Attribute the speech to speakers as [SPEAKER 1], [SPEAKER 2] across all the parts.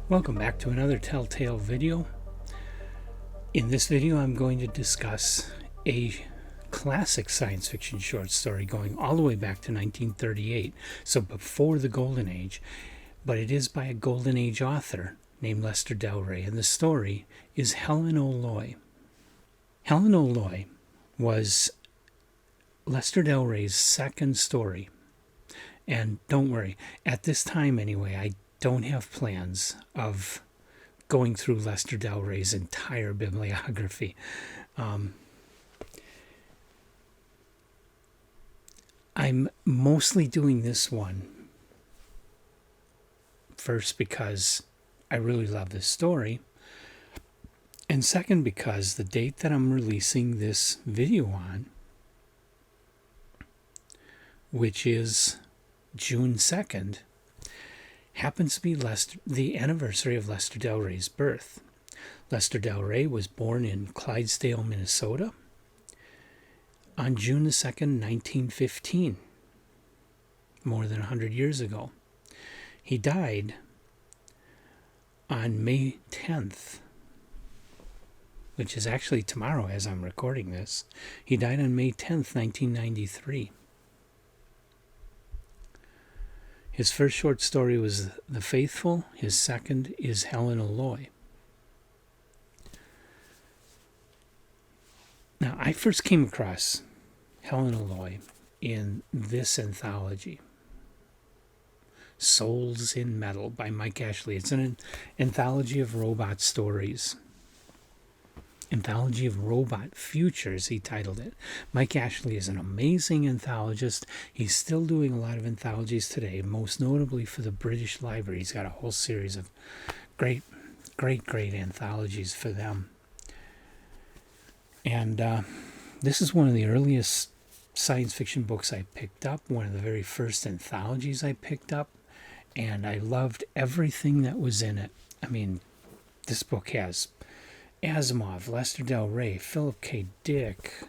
[SPEAKER 1] Welcome back to another Telltale video. In this video I'm going to discuss a classic science fiction short story going all the way back to 1938, so before the Golden Age, but it is by a Golden Age author named Lester Del Rey, and the story is Helen O'Loy. Helen O'Loy was Lester Del Rey's second story, and don't worry, at this time anyway, I don't have plans of going through Lester Del Rey's entire bibliography. I'm mostly doing this one first because I really love this story, and second because the date that I'm releasing this video on, which is June 2nd, happens to be the anniversary of Lester Del Rey's birth. Lester Del Rey was born in Clydesdale, Minnesota on June the 2nd, 1915, more than 100 years ago. He died on May 10th, which is actually tomorrow as I'm recording this. He died on May 10th, 1993. His first short story was The Faithful. His second is Helen O'Loy. Now, I first came across Helen O'Loy in this anthology, Souls in Metal by Mike Ashley. It's an anthology of robot stories. Anthology of Robot Futures, he titled it. Mike Ashley is an amazing anthologist. He's still doing a lot of anthologies today, most notably for the British Library. He's got a whole series of great anthologies for them. And this is one of the earliest science fiction books I picked up, one of the very first anthologies I picked up, and I loved everything that was in it. I mean, this book has Asimov, Lester Del Rey, Philip K. Dick,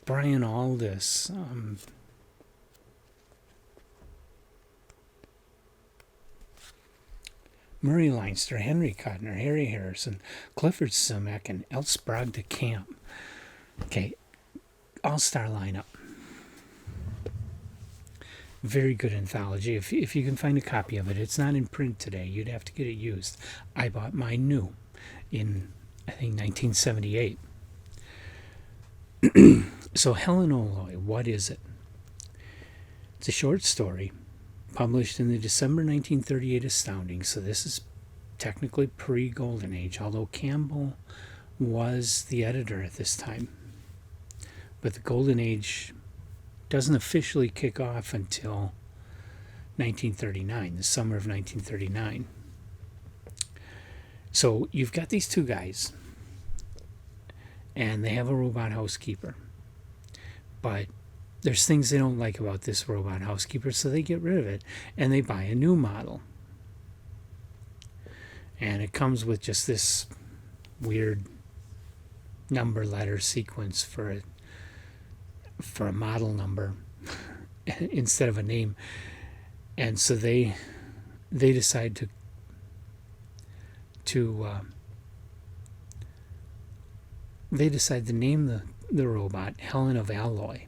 [SPEAKER 1] Brian Aldiss, Murray Leinster, Henry Codner, Harry Harrison, Clifford Simek, and L. Sprague de Camp. Okay, all-star lineup. Very good anthology. If you can find a copy of it, it's not in print today. You'd have to get it used. I bought mine new in, I think, 1978. So Helen O'Loy, what is it? It's a short story published in the December 1938 Astounding, so this is technically pre-Golden Age, although Campbell was the editor at this time. But the Golden Age doesn't officially kick off until 1939, the summer of 1939. So you've got these two guys, and they have a robot housekeeper. But there's things they don't like about this robot housekeeper, so they get rid of it, and they buy a new model. And it comes with just this weird number letter sequence for a model number instead of a name. And so they decide to name the robot Helen of Alloy,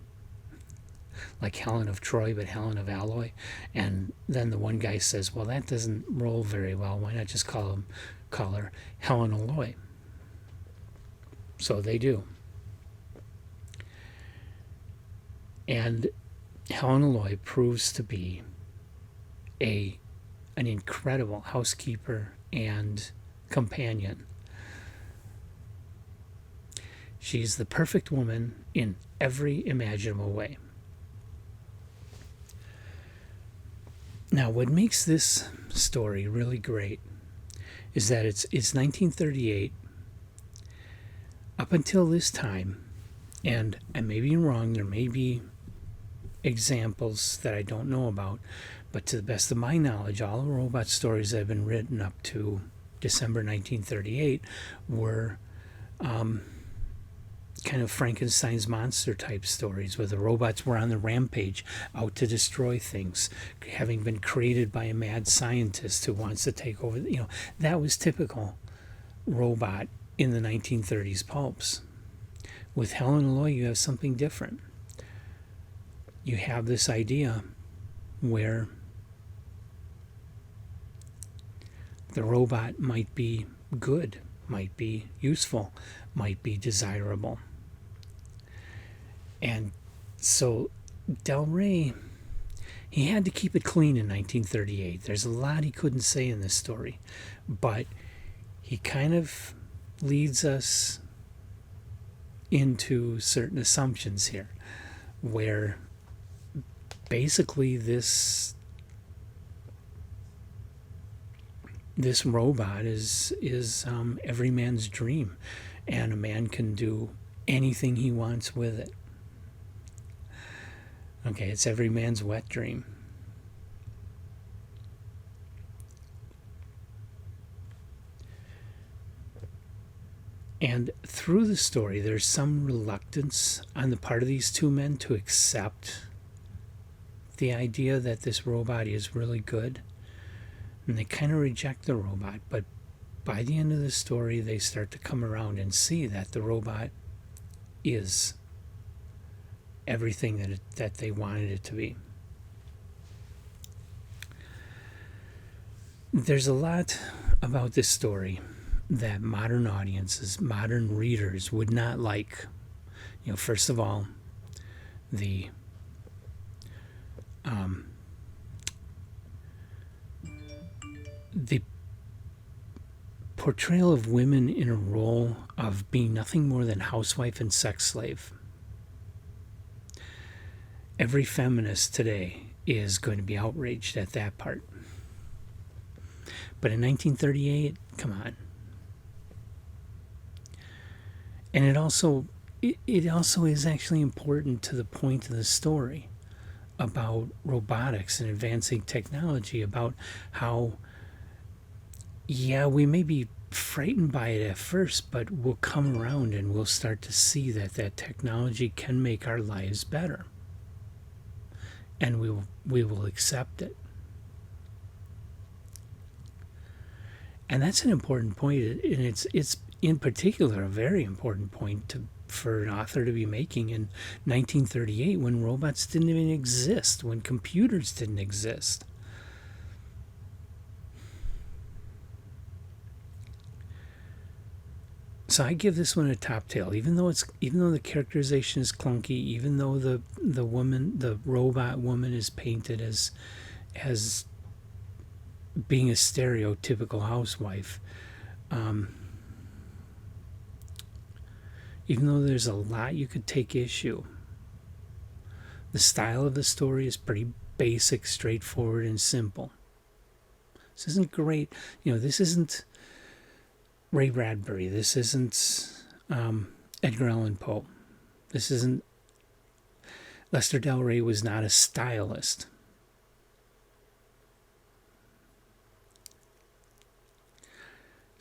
[SPEAKER 1] like Helen of Troy, but Helen of Alloy. And then the one guy says, well, that doesn't roll very well. Why not just call her Helen O'Loy? So they do. And Helen O'Loy proves to be an incredible housekeeper and companion. She's the perfect woman in every imaginable way. Now, what makes this story really great is that it's 1938. Up until this time, and I may be wrong, there may be examples that I don't know about, but to the best of my knowledge, all the robot stories that have been written up to December 1938 were kind of Frankenstein's monster type stories where the robots were on the rampage out to destroy things, having been created by a mad scientist who wants to take over. That was typical robot in the 1930s pulps. With Helen and Loy, you have something different. You have this idea where the robot might be good, might be useful, might be desirable. And so Del Rey, he had to keep it clean in 1938. There's a lot he couldn't say in this story, but he kind of leads us into certain assumptions here, where basically this robot is every man's dream, and a man can do anything he wants with it. Okay, it's every man's wet dream. And through the story, there's some reluctance on the part of these two men to accept the idea that this robot is really good. And they kind of reject the robot. But by the end of the story, they start to come around and see that the robot is everything that they wanted it to be. There's a lot about this story that modern audiences, modern readers would not like. First of all, the portrayal of women in a role of being nothing more than housewife and sex slave. Every feminist today is going to be outraged at that part. But in 1938, come on. And it also is actually important to the point of the story about robotics and advancing technology, about how, we may be frightened by it at first, but we'll come around and we'll start to see that technology can make our lives better. And we will accept it. And that's an important point, and it's in particular a very important point for an author to be making in 1938, when robots didn't even exist, when computers didn't exist. So I give this one a top tail, even though the characterization is clunky, even though the robot woman is painted as being a stereotypical housewife. Even though there's a lot you could take issue, the style of the story is pretty basic, straightforward, and simple. This isn't great. This isn't Ray Bradbury. This isn't Edgar Allan Poe. This isn't... Lester Del Rey was not a stylist.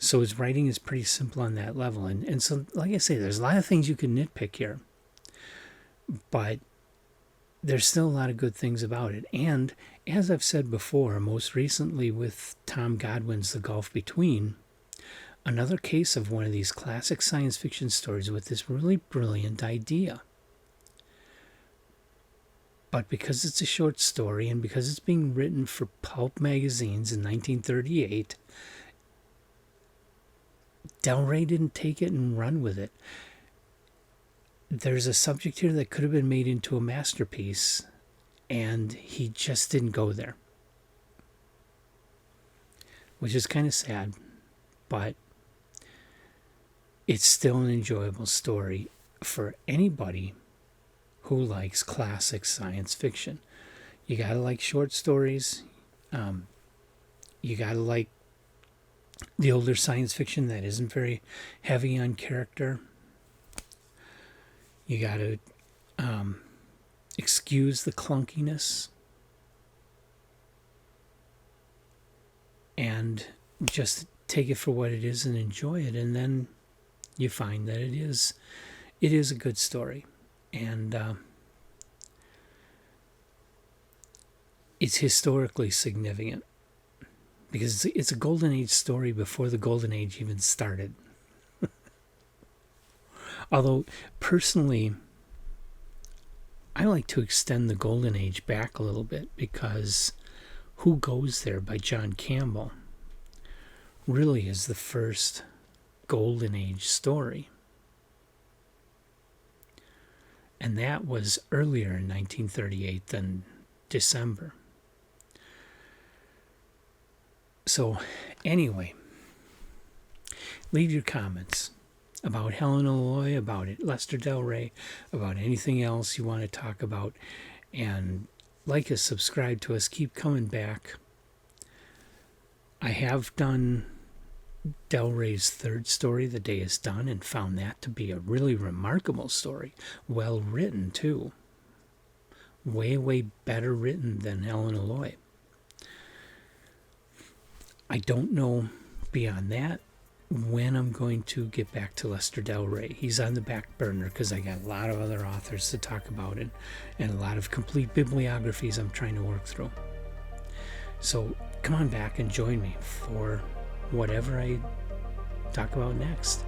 [SPEAKER 1] So his writing is pretty simple on that level. And so, like I say, there's a lot of things you can nitpick here. But there's still a lot of good things about it. And as I've said before, most recently with Tom Godwin's The Gulf Between, another case of one of these classic science fiction stories with this really brilliant idea. But because it's a short story and because it's being written for pulp magazines in 1938, Del Rey didn't take it and run with it. There's a subject here that could have been made into a masterpiece, and he just didn't go there. Which is kind of sad, but it's still an enjoyable story for anybody who likes classic science fiction. You gotta like short stories. You gotta like the older science fiction that isn't very heavy on character. You gotta excuse the clunkiness and just take it for what it is and enjoy it. And then you find that it is it is a good story, and it's historically significant because it's a Golden Age story before the Golden Age even started. Although, personally, I like to extend the Golden Age back a little bit because Who Goes There by John Campbell really is the first Golden Age story. And that was earlier in 1938 than December. So, anyway, leave your comments about Helen, Illinois, about it, Lester Del Rey, about anything else you want to talk about. And like us, subscribe to us, keep coming back. I have done Del Rey's third story, The Day Is Done, and found that to be a really remarkable story. Well written, too. Way, way better written than Helen, Illinois. I don't know beyond that when I'm going to get back to Lester Del Rey. He's on the back burner because I got a lot of other authors to talk about it and a lot of complete bibliographies I'm trying to work through. So come on back and join me for whatever I talk about next.